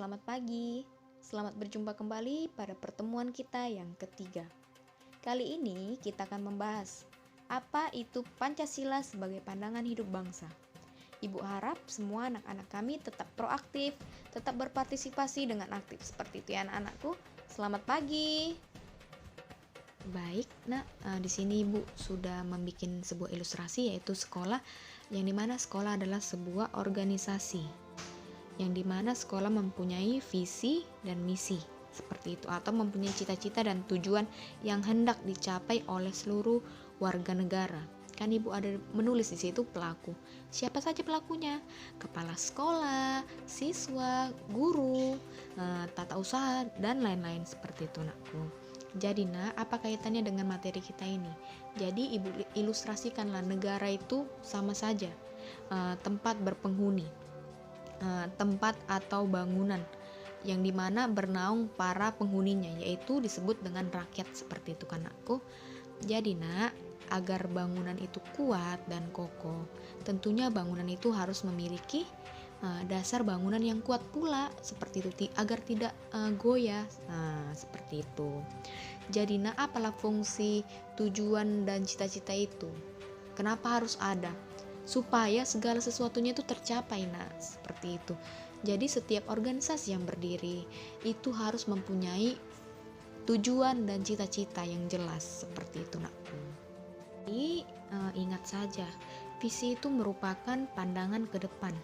Selamat pagi. Selamat berjumpa kembali pada pertemuan kita yang ketiga. Kali ini kita akan membahas apa itu Pancasila sebagai pandangan hidup bangsa. Ibu harap semua anak-anak kami tetap proaktif, tetap berpartisipasi dengan aktif. Seperti itu ya anak-anakku. Selamat pagi. Baik, di sini Ibu sudah membuat sebuah ilustrasi yaitu sekolah, yang dimana sekolah adalah sebuah organisasi yang dimana sekolah mempunyai visi dan misi seperti itu, atau mempunyai cita-cita dan tujuan yang hendak dicapai oleh seluruh warga negara. Kan Ibu ada menulis di situ pelaku. Siapa saja pelakunya? Kepala sekolah, siswa, guru, tata usaha dan lain-lain seperti itu nakku. Jadi apa kaitannya dengan materi kita ini? Jadi Ibu ilustrasikanlah negara itu sama saja tempat berpenghuni, tempat atau bangunan yang dimana bernaung para penghuninya, yaitu disebut dengan rakyat seperti itu kan aku. Jadi agar bangunan itu kuat dan kokoh, tentunya bangunan itu harus memiliki dasar bangunan yang kuat pula seperti itu, agar tidak goyah. Seperti itu. Jadi apalah fungsi, tujuan dan cita-cita itu? Kenapa harus ada? Supaya segala sesuatunya itu tercapai, seperti itu. Jadi setiap organisasi yang berdiri itu harus mempunyai tujuan dan cita-cita yang jelas seperti itu nakku. Jadi ingat saja, visi itu merupakan pandangan ke depan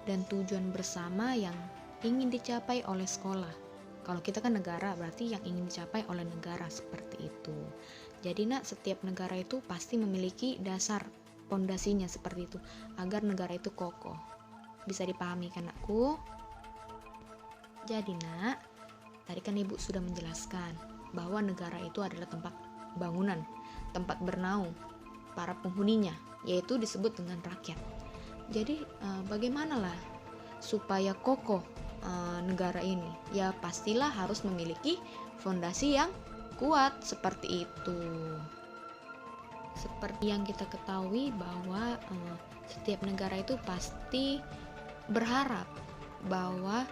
dan tujuan bersama yang ingin dicapai oleh sekolah. Kalau kita kan negara, berarti yang ingin dicapai oleh negara seperti itu. Jadi setiap negara itu pasti memiliki dasar pondasinya seperti itu, agar negara itu kokoh. Bisa dipahami kan aku? Jadi tadi kan Ibu sudah menjelaskan bahwa negara itu adalah tempat bangunan, tempat bernaung para penghuninya, yaitu disebut dengan rakyat. Jadi bagaimanalah supaya kokoh negara ini? Ya pastilah harus memiliki fondasi yang kuat seperti itu. Seperti yang kita ketahui bahwa setiap negara itu pasti berharap bahwa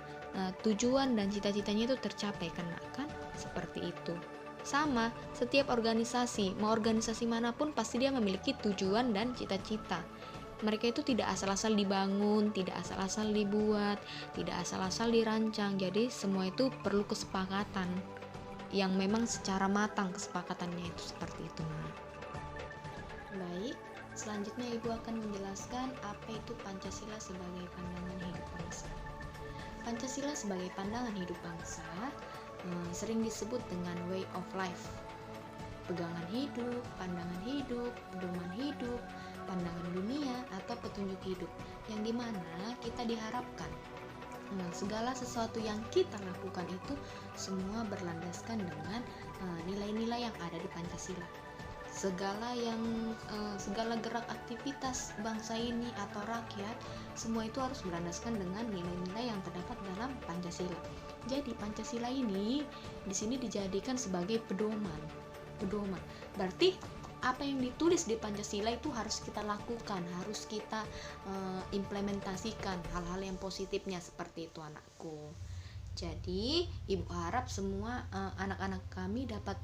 tujuan dan cita-citanya itu tercapai, kan seperti itu. Sama, setiap organisasi, mau organisasi manapun pasti dia memiliki tujuan dan cita-cita. Mereka itu tidak asal-asal dibangun, tidak asal-asal dibuat, tidak asal-asal dirancang. Jadi semua itu perlu kesepakatan yang memang secara matang, kesepakatannya itu seperti itu. Baik, selanjutnya Ibu akan menjelaskan apa itu Pancasila sebagai pandangan hidup bangsa. Pancasila sebagai pandangan hidup bangsa sering disebut dengan way of life, pegangan hidup, pandangan hidup, pedoman hidup, pandangan dunia, atau petunjuk hidup, yang dimana kita diharapkan segala sesuatu yang kita lakukan itu semua berlandaskan dengan nilai-nilai yang ada di Pancasila. Segala gerak aktivitas bangsa ini atau rakyat, semua itu harus berlandaskan dengan nilai-nilai yang terdapat dalam Pancasila. Jadi Pancasila ini di sini dijadikan sebagai pedoman. Berarti apa yang ditulis di Pancasila itu harus kita lakukan, harus kita implementasikan hal-hal yang positifnya seperti itu anakku. Jadi Ibu harap semua anak-anak kami dapat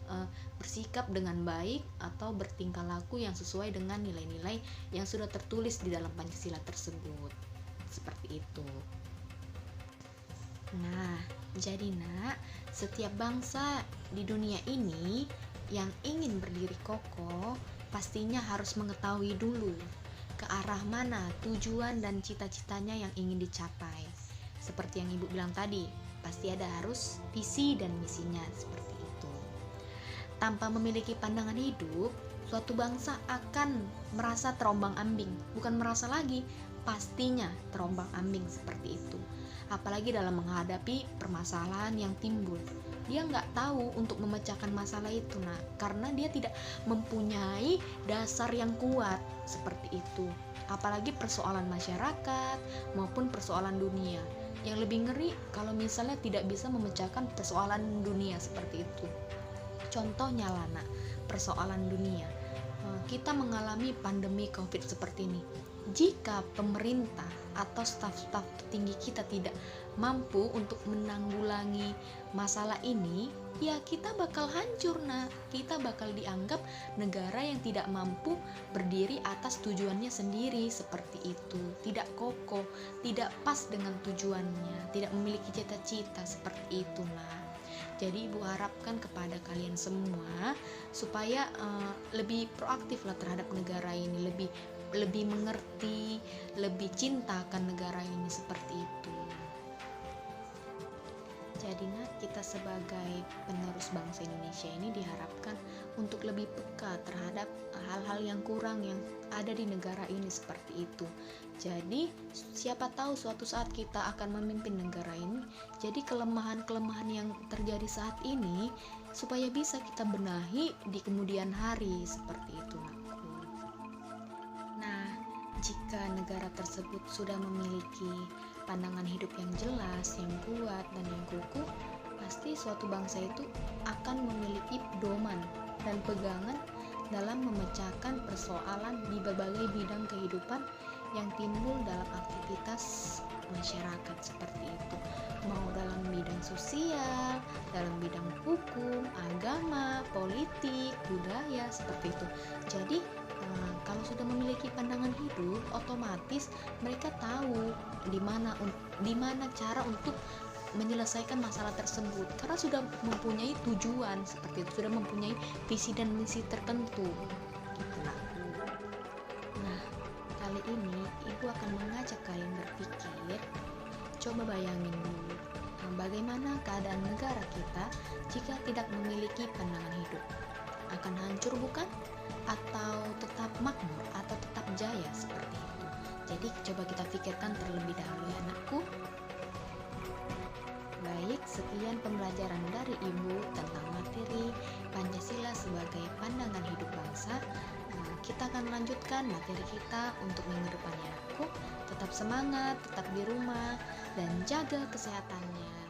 bersikap dengan baik atau bertingkah laku yang sesuai dengan nilai-nilai yang sudah tertulis di dalam Pancasila tersebut. Seperti itu. Jadi setiap bangsa di dunia ini yang ingin berdiri kokoh pastinya harus mengetahui dulu ke arah mana tujuan dan cita-citanya yang ingin dicapai. Seperti yang Ibu bilang tadi, pasti ada harus visi dan misinya seperti itu. Tanpa memiliki pandangan hidup, suatu bangsa akan merasa terombang-ambing. Bukan merasa lagi, pastinya terombang-ambing seperti itu. Apalagi dalam menghadapi permasalahan yang timbul. Dia nggak tahu untuk memecahkan masalah itu, karena dia tidak mempunyai dasar yang kuat seperti itu. Apalagi persoalan masyarakat maupun persoalan dunia. Yang lebih ngeri kalau misalnya tidak bisa memecahkan persoalan dunia seperti itu. Contohnya persoalan dunia. Kita mengalami pandemi COVID seperti ini. Jika pemerintah atau staf-staf tertinggi kita tidak mampu untuk menanggulangi masalah ini, ya kita bakal hancur. Nah, kita bakal dianggap negara yang tidak mampu berdiri atas tujuannya sendiri, seperti itu, tidak kokoh, tidak pas dengan tujuannya, tidak memiliki cita-cita seperti itu. Nah, jadi ibu harapkan kepada kalian semua supaya lebih proaktif lah terhadap negara ini, lebih mengerti, lebih cinta akan negara ini, seperti itu. Jadi kita sebagai penerus bangsa Indonesia ini diharapkan untuk lebih peka terhadap hal-hal yang kurang yang ada di negara ini, seperti itu. Jadi siapa tahu suatu saat kita akan memimpin negara ini, jadi kelemahan-kelemahan yang terjadi saat ini supaya bisa kita benahi di kemudian hari, seperti itu. Nah, jika negara tersebut sudah memiliki pandangan hidup yang jelas, yang kuat, dan yang kukuh, pasti suatu bangsa itu akan memiliki pedoman dan pegangan dalam memecahkan persoalan di berbagai bidang kehidupan yang timbul dalam aktivitas masyarakat, seperti itu. Mau dalam bidang sosial, dalam bidang hukum, agama, politik, budaya, seperti itu. Jadi kalau sudah memiliki pandangan hidup, otomatis mereka tahu di mana cara untuk menyelesaikan masalah tersebut, karena sudah mempunyai tujuan, seperti itu, sudah mempunyai visi dan misi tertentu. Nah, kali ini ibu akan mengajak kalian berpikir, coba bayangin dulu bagaimana keadaan negara kita jika tidak memiliki pandangan hidup. Akan hancur bukan? Atau tetap makmur, atau tetap jaya, seperti itu. Jadi coba kita pikirkan terlebih dahulu ya anakku. Baik, sekian pembelajaran dari ibu tentang materi Pancasila sebagai pandangan hidup bangsa. Kita akan lanjutkan materi kita untuk minggu depan ya anakku. Tetap semangat, tetap di rumah, dan jaga kesehatannya.